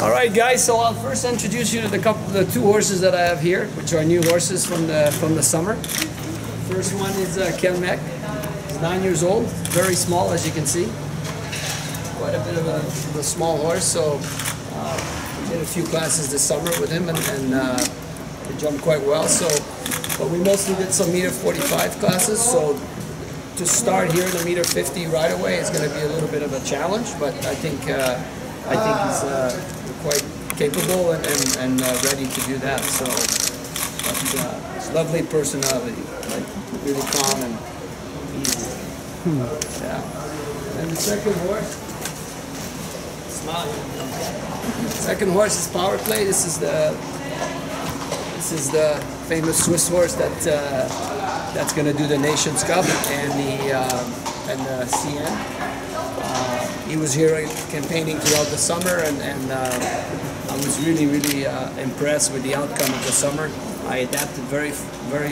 Alright guys, so I'll first introduce you to the two horses that I have here, which are new horses from the summer. First one is Ken Meck. He's 9 years old, very small as you can see. Quite a bit of a small horse, so we did a few classes this summer with him and he jumped quite well. So, but we mostly did some meter 45 classes, so to start here in the meter 50 right away is going to be a little bit of a challenge, but I think he's quite capable and ready to do that. So it's a lovely personality, like really calm and easy. Yeah. And the second horse, smile. Second horse is Power Play. This is the famous Swiss horse that's going to do the Nations Cup and the CN. He was here campaigning throughout the summer, and I was really impressed with the outcome of the summer. I adapted very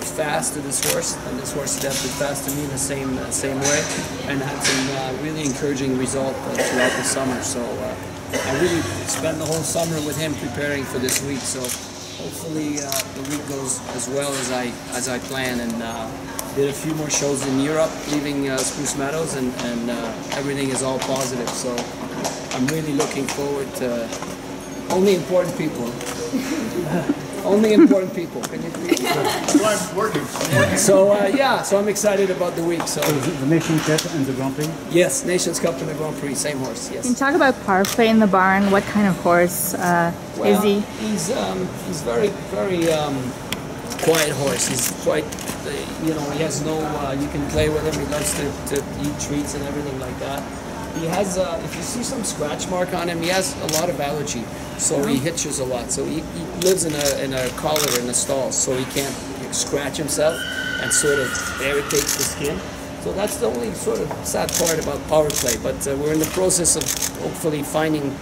fast to this horse, and this horse adapted fast to me in the same way, and had some really encouraging results throughout the summer. So I really spent the whole summer with him preparing for this week. So hopefully the week goes as well as I plan, and did a few more shows in Europe, leaving Spruce Meadows, and everything is all positive. So I'm really looking forward to only important people. Only important people. Can you please? I'm working. So yeah, so I'm excited about the week. So the Nations Cup and the Grand Prix? Yes, Nations Cup and the Grand Prix, same horse. Yes. Can you talk about Power Play in the barn? What kind of horse is he? He's very quiet horse. He's quite, he has no, you can play with him. He loves to eat treats and everything like that. He has, if you see some scratch mark on him, he has a lot of allergy, so he hitches a lot. So he lives in a collar in a stall, so he can't scratch himself and sort of irritates the skin. So that's the only sort of sad part about Power Play. But we're in the process of hopefully finding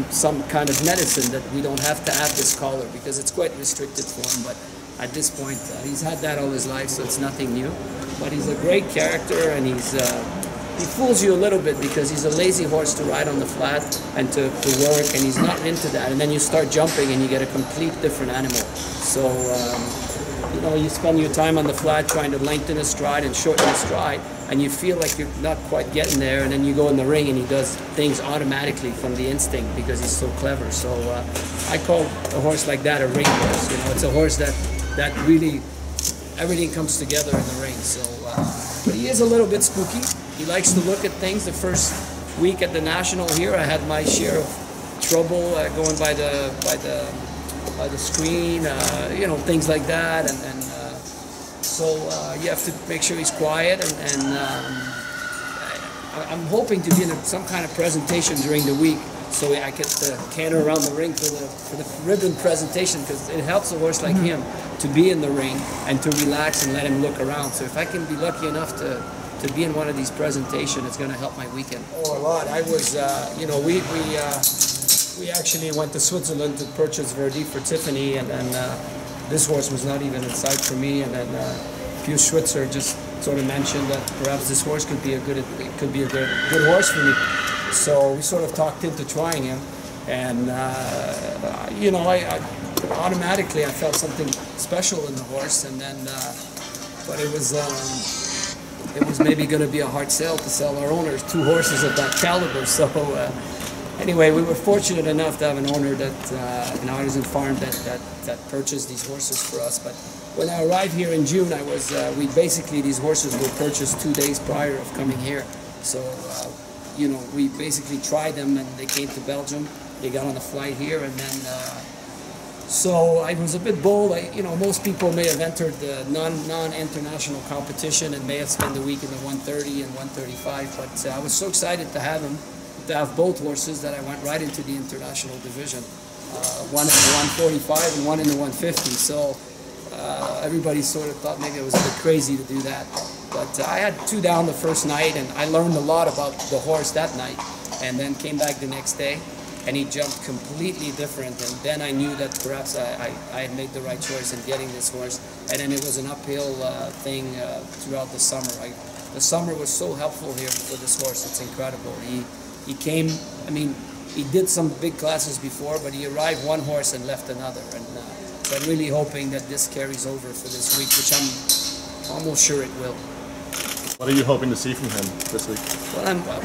some kind of medicine that we don't have to add this collar, because it's quite restricted for him. But at this point, he's had that all his life, so it's nothing new. But he's a great character, and he fools you a little bit because he's a lazy horse to ride on the flat and to work, and he's not into that. And then you start jumping and you get a complete different animal. So, you spend your time on the flat trying to lengthen his stride and shorten his stride, and you feel like you're not quite getting there, and then you go in the ring and he does things automatically from the instinct because he's so clever. So I call a horse like that a ring horse. It's a horse that really, everything comes together in the ring. So, but he is a little bit spooky. He likes to look at things. The first week at the National here, I had my share of trouble going by the screen, things like that, and so you have to make sure he's quiet, and I'm hoping to be in some kind of presentation during the week, so I get to canter around the ring for the ribbon presentation, because it helps a horse like him to be in the ring and to relax and let him look around. So if I can be lucky enough to be in one of these presentations, it's going to help my weekend. Oh, a lot. I was, we actually went to Switzerland to purchase Verdi for Tiffany, and then this horse was not even in sight for me, and then Pugh Switzer just sort of mentioned that perhaps this horse could be a good horse for me. So we sort of talked into trying him, and I automatically I felt something special in the horse, and then but it was maybe going to be a hard sale to sell our owners two horses of that caliber. So anyway, we were fortunate enough to have an owner that an artisan farm that purchased these horses for us. But when I arrived here in June, these horses were purchased 2 days prior of coming here. So we basically tried them, and they came to Belgium. They got on a flight here, and then so I was a bit bold. Most people may have entered the non-international competition and may have spent the week in the 130 and 135, but I was so excited to have both horses that I went right into the international division. One in the 145 and one in the 150. So everybody sort of thought maybe it was a bit crazy to do that. But I had 2 down the first night, and I learned a lot about the horse that night, and then came back the next day, and he jumped completely different, and then I knew that perhaps I had made the right choice in getting this horse. And then it was an uphill thing throughout the summer. The summer was so helpful here for this horse. It's incredible. He came, he did some big classes before, but he arrived one horse and left another. And so I'm really hoping that this carries over for this week, which I'm almost sure it will. What are you hoping to see from him this week?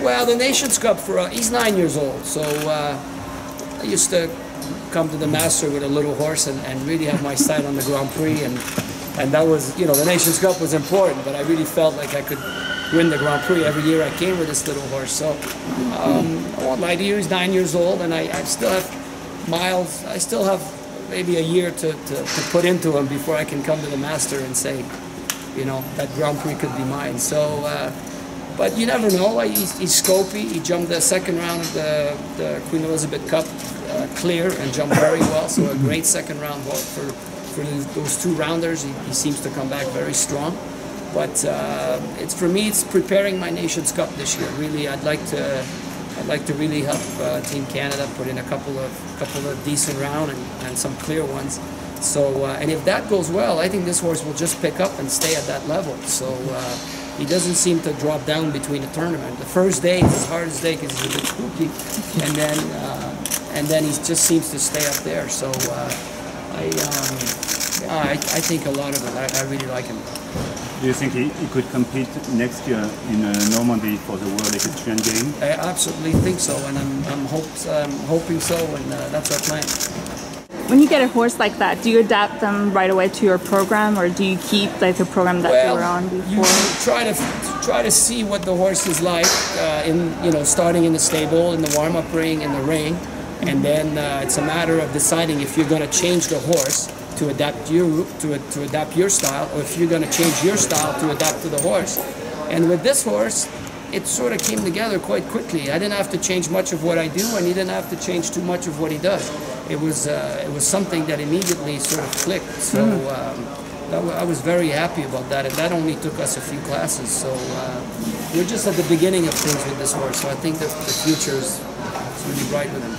Well, the Nations Cup, he's 9 years old, so I used to come to the Master with a little horse and really have my sight on the Grand Prix, and that was, you know, the Nations Cup was important, but I really felt like I could win the Grand Prix every year I came with this little horse. So I won't lie to you, he's 9 years old, and I still have miles. I still have maybe a year to put into him before I can come to the Master and say, you know, that Grand Prix could be mine. So, but you never know. He's scopy. He jumped the second round of the Queen Elizabeth Cup clear and jumped very well. So a great second round for those two rounders. He seems to come back very strong. But it's, for me, it's preparing my Nations Cup this year. Really, I'd like to really help Team Canada put in a couple of decent rounds and some clear ones. So, and if that goes well, I think this horse will just pick up and stay at that level. So he doesn't seem to drop down between the tournament. The first day is his hardest day because he's a bit spooky, and then he just seems to stay up there. So I think a lot of it. I really like him. Do you think he could compete next year in Normandy for the World Equestrian Game? I absolutely think so, and I'm hoping so, and that's our plan. When you get a horse like that, do you adapt them right away to your program, or do you keep like the program that you were on before? You try to see what the horse is like starting in the stable, in the warm-up ring, in the ring, and then it's a matter of deciding if you're going to change the horse to adapt to adapt your style, or if you're going to change your style to adapt to the horse. And with this horse, it sort of came together quite quickly. I didn't have to change much of what I do, and he didn't have to change too much of what he does. It was something that immediately sort of clicked. So I was very happy about that, and that only took us a few classes. So we're just at the beginning of things with this horse. So I think that the future is really bright with him.